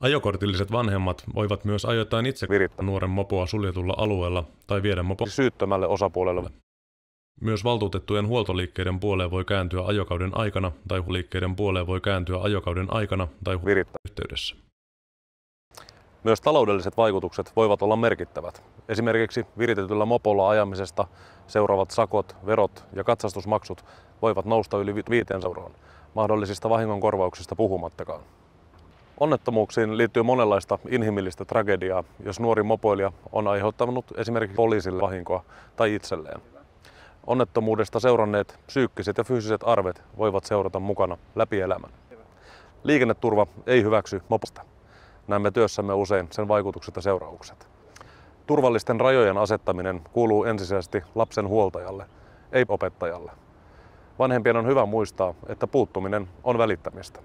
Ajokortilliset vanhemmat voivat myös ajoittain itse virittää nuoren mopoa suljetulla alueella tai viedä mopo syyttömälle osapuolelle. Myös valtuutettujen huoltoliikkeiden puoleen voi kääntyä ajokauden aikana tai liikkeiden puoleen voi kääntyä ajokauden aikana tai yhteydessä. Myös taloudelliset vaikutukset voivat olla merkittävät. Esimerkiksi viritetyllä mopolla ajamisesta seuraavat sakot, verot ja katsastusmaksut voivat nousta yli 500 €, mahdollisista vahingonkorvauksista puhumattakaan. Onnettomuuksiin liittyy monenlaista inhimillistä tragediaa, jos nuori mopoilija on aiheuttanut esimerkiksi poliisille vahinkoa tai itselleen. Onnettomuudesta seuranneet psyykkiset ja fyysiset arvet voivat seurata mukana läpi elämän. Liikenneturva ei hyväksy moposta. Näemme työssämme usein sen vaikutukset ja seuraukset. Turvallisten rajojen asettaminen kuuluu ensisijaisesti lapsen huoltajalle, ei opettajalle. Vanhempien on hyvä muistaa, että puuttuminen on välittämistä.